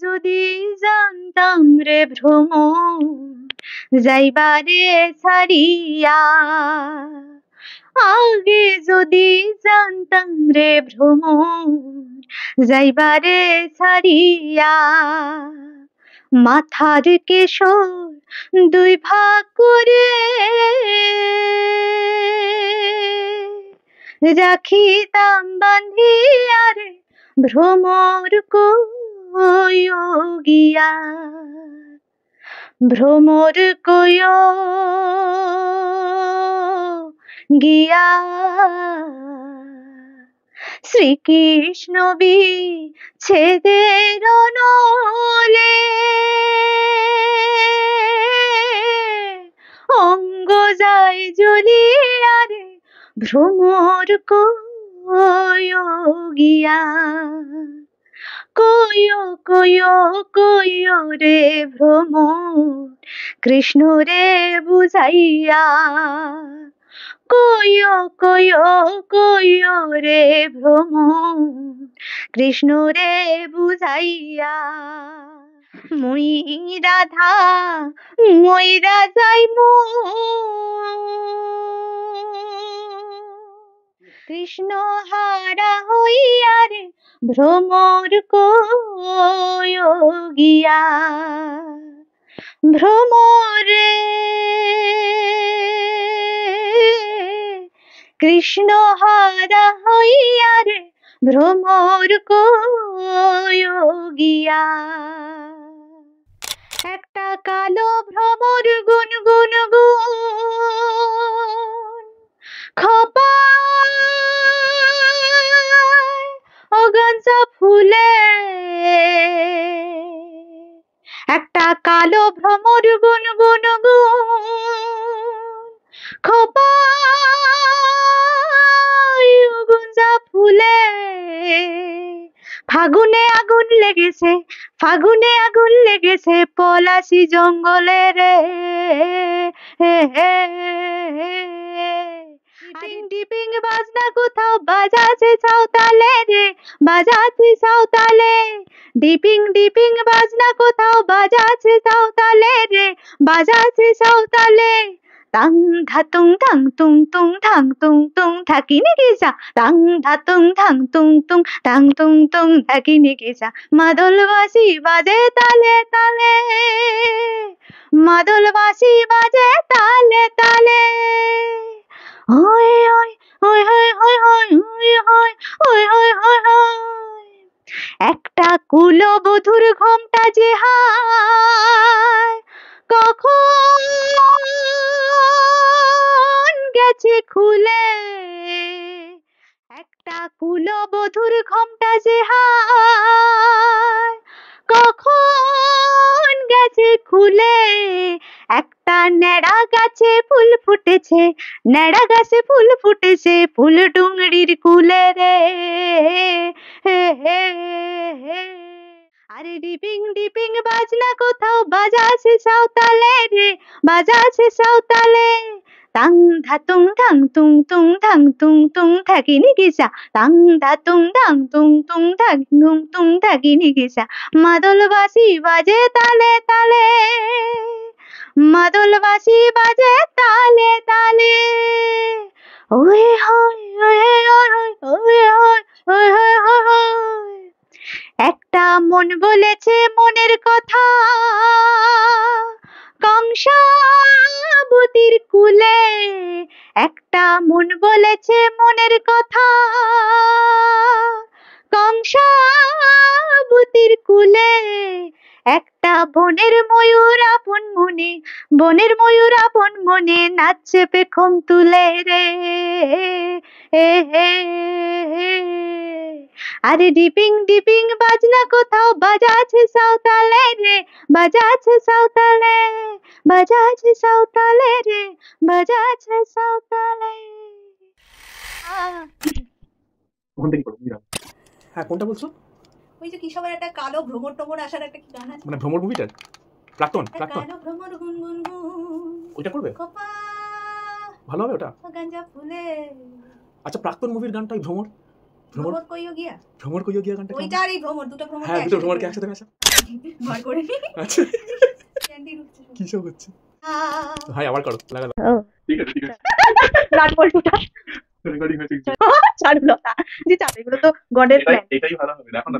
যদি জানতাম রে ভ্রমণ যাইবারে ছাড়িয়া, আগে যদি জানতাম রে ভ্রমণ যাইবারে ছাড়িয়া, মাথার কেশর দুই ভাগ করে রাখিতাম বান্ধিয়া রে ভ্রমর কইও গিয়া, ভ্রমর কইও গিয়া। শ্রীকৃষ্ণ বিচ্ছেদের নলে অঙ্গ যায় জ্বলিয়া রে ভ্রমর কইও গিয়া, কইও কইও কইও রে ভ্রমর কৃষ্ণ রে বুঝাইয়া, কইও কইও কইও রে ভ্রমর কৃষ্ণ রে বুঝাইয়া। মুই রাধা মইরা যাইমু কৃষ্ণ হারা হইয়া রে ভ্রমর কইও গিয়া, ভ্রমরে কৃষ্ণ হারা হইয়া রে ভ্রমর কইও গিয়া। একটা কালো ভ্রমর গুন গুন গুন খপায় অগাঞ্জা ফুলে, একটা কালো ভ্রমর গুন গুন গুন খপায় অগাঞ্জা ফুলে। ফাগুনে আগুন লেগেছে, ফাগুনে আগুন লেগেছে পলাশি জঙ্গলে রে, ডিপিং ডিপিং বাজনা কোথাও বাজাচ্ছে সাঁওতালে রে, বাজাচ্ছে সাঁওতালে। ডিপিং ডিপিং বাজনা কোথাও বাজাচ্ছে সাঁওতালে রে, বাজাচ্ছে সাঁওতালে। তাং ধাতুং ধাং তুং তুং ধাং তুং তুং থাকিনি গিসা, তাং ধাতুং ধাং তুং তুং ধাং তুং তুং থাকিনি গিসা। মাদল বাঁশি বাজে তালে তালে, মাদল বাঁশি বাজে তালে তালে। ওই ওই ওই ওই ওই ওই ওই ওই ওই ওই ওই। একটা কুলবধূর ঘোমটা যে হায় কখন গেছে খুলে, একটা কুলবধূর ঘোমটা যে হায় কখন গেছে খুলে। একটা নেড়া গাছে ফুল ফুটেছে, নেড়া গাছে ফুল ফুটেছে ফুল ডুংরির কুলে রে, আরে ডিপিং ডিপিং বাজনা কোথাও বাজাচ্ছে সাঁওতালে রে, বাজাচ্ছে সাঁওতালে। তাং ধাতুং ধাং তুং তুং ধাং তুং তুং থাকিনি গিসা, তাং ধাতুং ধাং তুং তুং ধাং তুং তুং থাকিনি গিসা। মাদল বাঁশি বাজে তালে তালে, মাদল বাঁশি বাজে তালে তালে। ওই হয় ওই হয় ওই হয় ওই হয় ওই হয়। একটা মন বলেছে মনের কথা কংসাবতীর কুলে, একটা মন বলেছে মনের কথা কংসাবতীর কুলে। একটা বনের ময়ূর আপন মনে, বনের ময়ূর আপন মনে নাচছে পেখম তুলে রে, আরে ডিপিং ডিপিং বাজনা কোথাও বাজাচ্ছে সাঁওতালে রে, বাজাচ্ছে সাঁওতালে, বাজাচ্ছে সাঁওতালে রে, বাজাচ্ছে সাঁওতালে। হ্যাঁ কোনটা বলছো? ওই যে কি সবার একটা কালো ভ্রমর টমর আসার একটা কি গান আছে, মানে ভ্রমর মুভিটার প্রাক্তন, প্রাক্তন কালো ভ্রমর গুন গুন গুন ওইটা করবে, কপা ভালো হবে ওটা। গাঞ্জা ফুলে। আচ্ছা প্রাক্তন মুভির গানটাই ভ্রমর, ভ্রমর কইও গিয়া, ভ্রমর কইও গিয়া গানটা ওইটারই ভ্রমর, দুটো ভ্রমর, হ্যাঁ দুটো ভ্রমরকে একসাথে মেশা। বার করে নি আচ্ছা ক্যান্ডি ঢুকছে কি সব হচ্ছে ভাই আবার করো লাগা ও ঠিক আছে ঠিক আছে নাট বল্টুটা রেকর্ডিং হয়েছে চারুলতা যে চার এগুলো তো গডের প্ল্যান এটাই ভালো হবে দেখো না